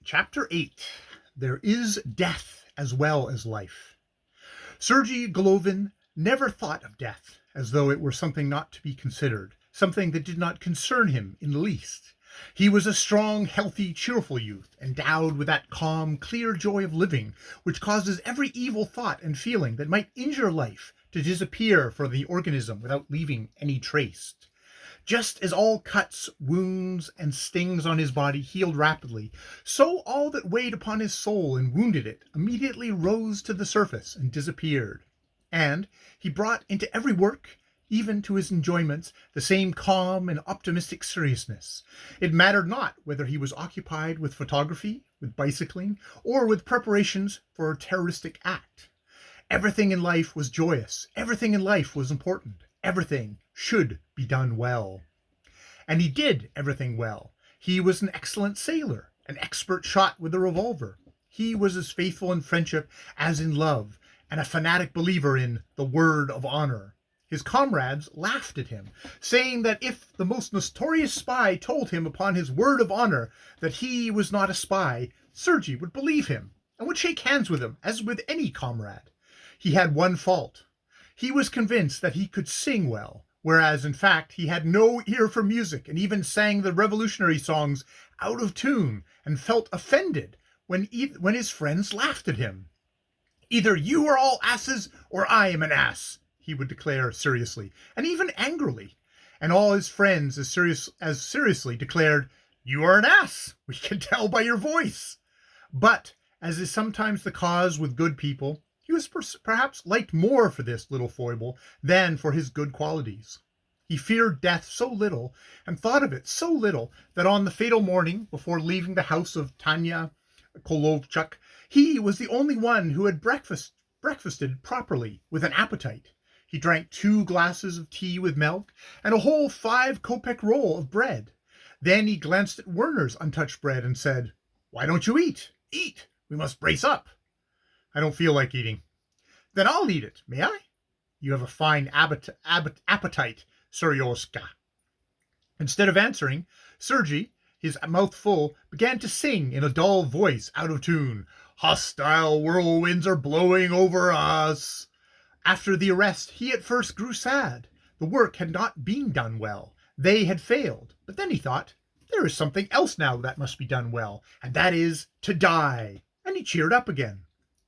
Chapter 8. There is death as well as life. Sergei Golovin never thought of death as though it were something not to be considered, something that did not concern him in the least. He was a strong, healthy, cheerful youth, endowed with that calm, clear joy of living which causes every evil thought and feeling that might injure life to disappear from the organism without leaving any trace. Just as all cuts, wounds, and stings on his body healed rapidly, so all that weighed upon his soul and wounded it immediately rose to the surface and disappeared. And he brought into every work, even to his enjoyments, the same calm and optimistic seriousness. It mattered not whether he was occupied with photography, with bicycling, or with preparations for a terroristic act. Everything in life was joyous. Everything in life was important. Everything should be done well. And he did everything well. He was an excellent sailor, an expert shot with a revolver. He was as faithful in friendship as in love, and a fanatic believer in the word of honor. His comrades laughed at him, saying that if the most notorious spy told him upon his word of honor that he was not a spy, Sergei would believe him and would shake hands with him as with any comrade. He had one fault. He was convinced that he could sing well, whereas in fact he had no ear for music and even sang the revolutionary songs out of tune and felt offended when his friends laughed at him. "Either you are all asses or I am an ass," he would declare seriously, and even angrily. And all his friends as seriously declared, "You are an ass, we can tell by your voice." But, as is sometimes the cause with good people, he was perhaps liked more for this little foible than for his good qualities. He feared death so little and thought of it so little that on the fatal morning before leaving the house of Tanya Kolovchuk, he was the only one who had breakfasted properly with an appetite. He drank 2 glasses of tea with milk and a whole 5-kopeck roll of bread. Then he glanced at Werner's untouched bread and said, "Why don't you eat? Eat! We must brace up." "I don't feel like eating." "Then I'll eat it, may I?" "You have a fine appetite, Seryoska." Instead of answering, Sergei, his mouth full, began to sing in a dull voice out of tune. "Hostile whirlwinds are blowing over us." After the arrest, he at first grew sad. The work had not been done well. They had failed. But then he thought, there is something else now that must be done well, and that is to die. And he cheered up again.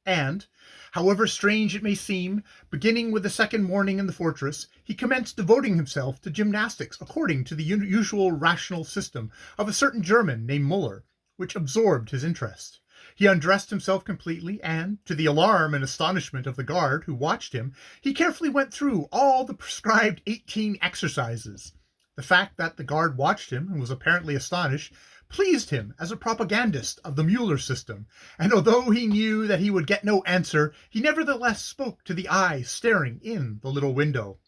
And, however strange it may seem, beginning with the second morning in the fortress, he commenced devoting himself to gymnastics according to the usual rational system of a certain German named Muller, which absorbed his interest. He undressed himself completely, and, to the alarm and astonishment of the guard who watched him, he carefully went through all the prescribed 18 exercises. The fact that the guard watched him and was apparently astonished pleased him as a propagandist of the Muller system, and although he knew that he would get no answer, he nevertheless spoke to the eye staring in the little window.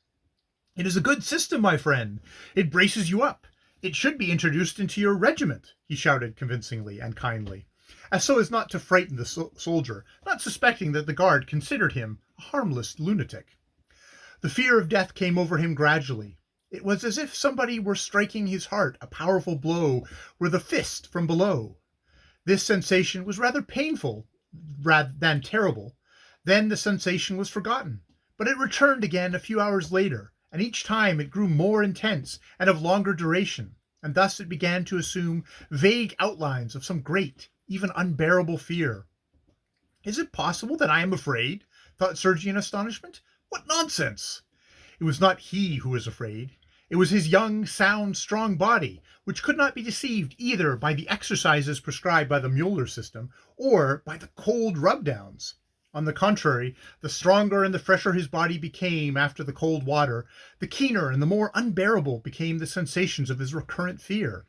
"It is a good system, my friend. It braces you up. It should be introduced into your regiment," he shouted convincingly and kindly, as so as not to frighten the soldier, not suspecting that the guard considered him a harmless lunatic. The fear of death came over him gradually. It was as if somebody were striking his heart a powerful blow with a fist from below. This sensation was rather painful than terrible. Then the sensation was forgotten, but it returned again a few hours later, and each time it grew more intense and of longer duration, and thus it began to assume vague outlines of some great, even unbearable fear. "Is it possible that I am afraid?" thought Sergei in astonishment. "What nonsense!" It was not he who was afraid. It was his young, sound, strong body, which could not be deceived either by the exercises prescribed by the Muller system or by the cold rub-downs. On the contrary, the stronger and the fresher his body became after the cold water, the keener and the more unbearable became the sensations of his recurrent fear.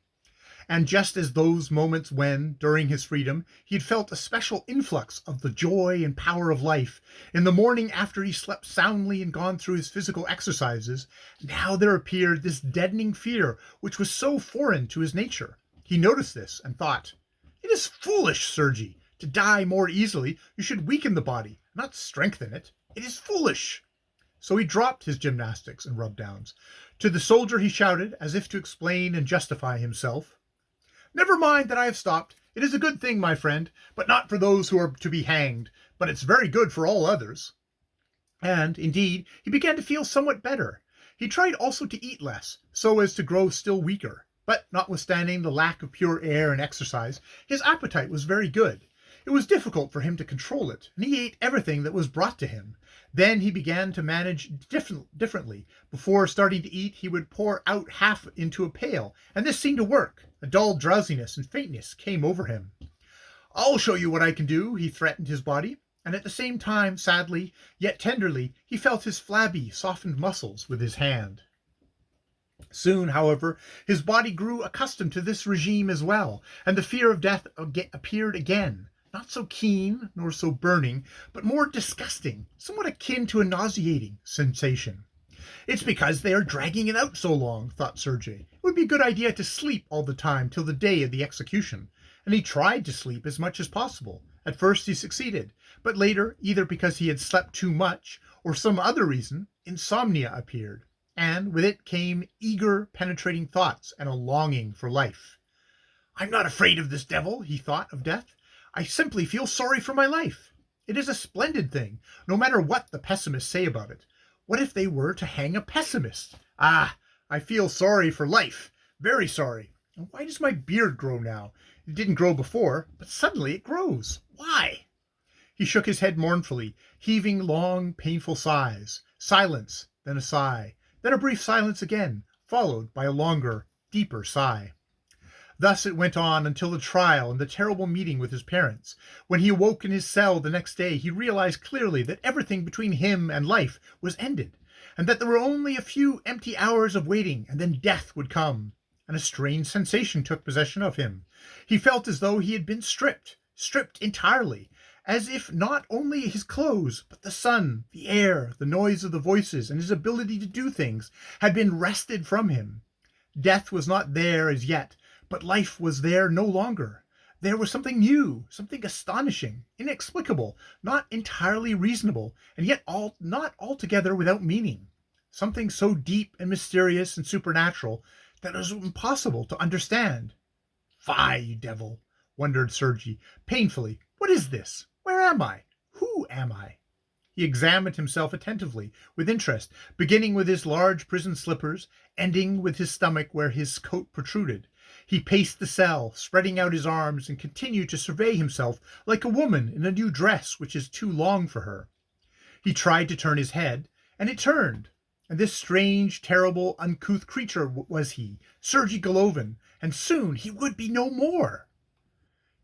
And just as those moments when, during his freedom, he had felt a special influx of the joy and power of life, in the morning after he slept soundly and gone through his physical exercises, now there appeared this deadening fear which was so foreign to his nature. He noticed this and thought, "It is foolish, Sergei. To die more easily, you should weaken the body, not strengthen it. It is foolish." So he dropped his gymnastics and rub-downs. To the soldier he shouted, as if to explain and justify himself, "Never mind that I have stopped. It is a good thing, my friend, but not for those who are to be hanged, but it's very good for all others. And, indeed, he began to feel somewhat better. He tried also to eat less, so as to grow still weaker. But notwithstanding the lack of pure air and exercise, his appetite was very good. It was difficult for him to control it, and he ate everything that was brought to him. Then he began to manage differently. Before starting to eat, he would pour out half into a pail, and this seemed to work. A dull drowsiness and faintness came over him. "I'll show you what I can do," he threatened his body, and at the same time, sadly, yet tenderly, he felt his flabby, softened muscles with his hand. Soon, however, his body grew accustomed to this regime as well, and the fear of death appeared again, not so keen nor so burning, but more disgusting, somewhat akin to a nauseating sensation. "It's because they are dragging it out so long," thought Sergei. "It would be a good idea to sleep all the time till the day of the execution." And he tried to sleep as much as possible. At first he succeeded, but later, either because he had slept too much or some other reason, insomnia appeared, and with it came eager, penetrating thoughts and a longing for life. "I'm not afraid of this devil," he thought of death. "I simply feel sorry for my life. It is a splendid thing, no matter what the pessimists say about it. What if they were to hang a pessimist? Ah, I feel sorry for life, very sorry. And why does my beard grow now? It didn't grow before, but suddenly it grows. Why?" He shook his head mournfully, heaving long, painful sighs. Silence, then a sigh, then a brief silence again, followed by a longer, deeper sigh. Thus it went on until the trial and the terrible meeting with his parents. When he awoke in his cell the next day, he realized clearly that everything between him and life was ended, and that there were only a few empty hours of waiting, and then death would come. And a strange sensation took possession of him. He felt as though he had been stripped entirely, as if not only his clothes, but the sun, the air, the noise of the voices, and his ability to do things had been wrested from him. Death was not there as yet, but life was there no longer. There was something new, something astonishing, inexplicable, not entirely reasonable, and yet not altogether without meaning. Something so deep and mysterious and supernatural that it was impossible to understand. "Fie, you devil," wondered Sergei, painfully. "What is this? Where am I? Who am I?" He examined himself attentively, with interest, beginning with his large prison slippers, ending with his stomach where his coat protruded. He paced the cell, spreading out his arms, and continued to survey himself like a woman in a new dress which is too long for her. He tried to turn his head, and it turned. And this strange, terrible, uncouth creature was he, Sergei Golovin, and soon he would be no more.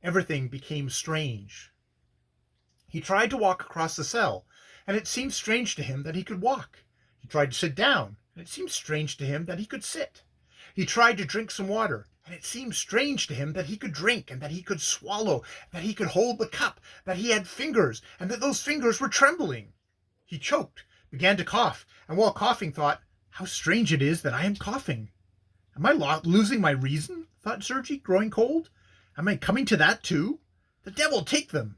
Everything became strange. He tried to walk across the cell, and it seemed strange to him that he could walk. He tried to sit down, and it seemed strange to him that he could sit. He tried to drink some water, and it seemed strange to him that he could drink, and that he could swallow, that he could hold the cup, that he had fingers, and that those fingers were trembling. He choked, began to cough, and while coughing thought, "How strange it is that I am coughing." "Am I losing my reason?" thought Sergei, growing cold. "Am I coming to that too? The devil take them!"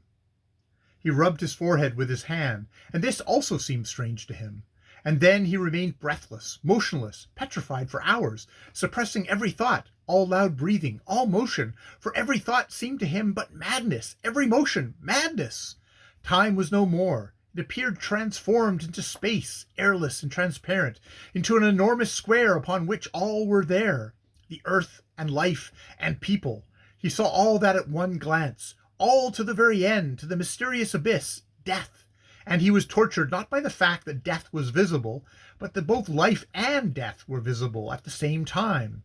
He rubbed his forehead with his hand, and this also seemed strange to him. And then he remained breathless, motionless, petrified for hours, suppressing every thought, all loud breathing, all motion, for every thought seemed to him but madness, every motion madness. Time was no more. It appeared transformed into space, airless and transparent, into an enormous square upon which all were there, the earth and life and people. He saw all that at one glance, all to the very end, to the mysterious abyss, death. And he was tortured not by the fact that death was visible, but that both life and death were visible at the same time.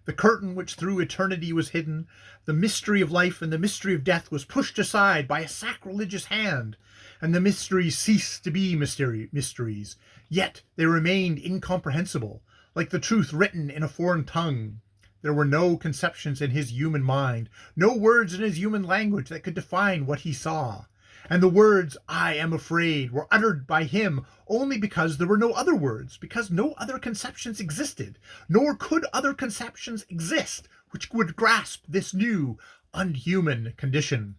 The curtain which through eternity was hidden, the mystery of life and the mystery of death was pushed aside by a sacrilegious hand, and the mysteries ceased to be mysteries, yet they remained incomprehensible, like the truth written in a foreign tongue. There were no conceptions in his human mind, no words in his human language that could define what he saw. And the words, "I am afraid," were uttered by him only because there were no other words, because no other conceptions existed, nor could other conceptions exist which would grasp this new, unhuman condition.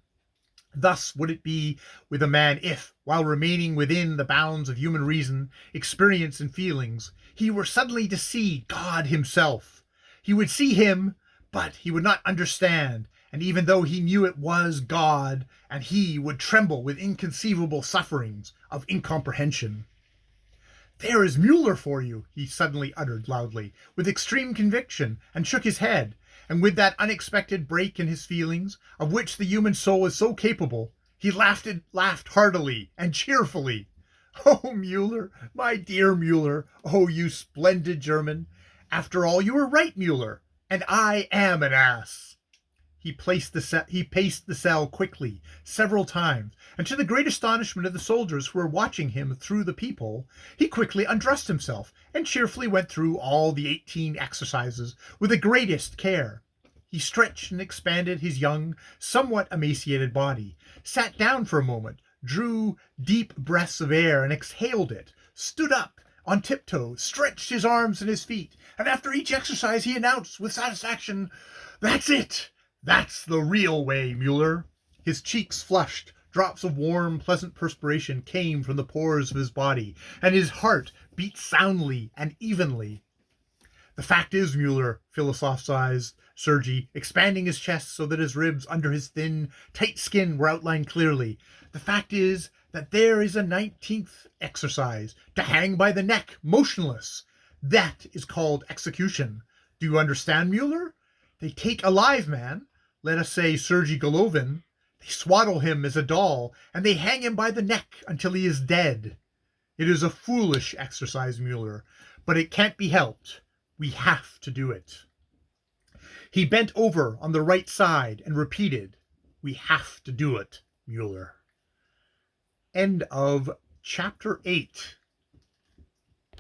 Thus would it be with a man if, while remaining within the bounds of human reason, experience, and feelings, he were suddenly to see God himself. He would see him, but he would not understand, and even though he knew it was God, and he would tremble with inconceivable sufferings of incomprehension. "There is Mueller for you," he suddenly uttered loudly, with extreme conviction, and shook his head, and with that unexpected break in his feelings, of which the human soul is so capable, he laughed heartily and cheerfully. "Oh, Mueller, my dear Mueller, oh, you splendid German! After all, you were right, Mueller, and I am an ass." He paced the cell quickly several times, and to the great astonishment of the soldiers who were watching him through the peephole, he quickly undressed himself and cheerfully went through all the 18 exercises with the greatest care. He stretched and expanded his young, somewhat emaciated body, sat down for a moment, drew deep breaths of air and exhaled it, stood up on tiptoe, stretched his arms and his feet, and after each exercise he announced with satisfaction, "That's it! That's the real way, Mueller." His cheeks flushed, drops of warm, pleasant perspiration came from the pores of his body, and his heart beat soundly and evenly. "The fact is, Mueller," philosophized Sergei, expanding his chest so that his ribs under his thin, tight skin were outlined clearly, "the fact is that there is a 19th exercise, to hang by the neck, motionless. That is called execution. Do you understand, Mueller? They take a live man, let us say Sergei Golovin, they swaddle him as a doll, and they hang him by the neck until he is dead. It is a foolish exercise, Mueller, but it can't be helped. We have to do it." He bent over on the right side and repeated, "We have to do it, Mueller." End of chapter 8.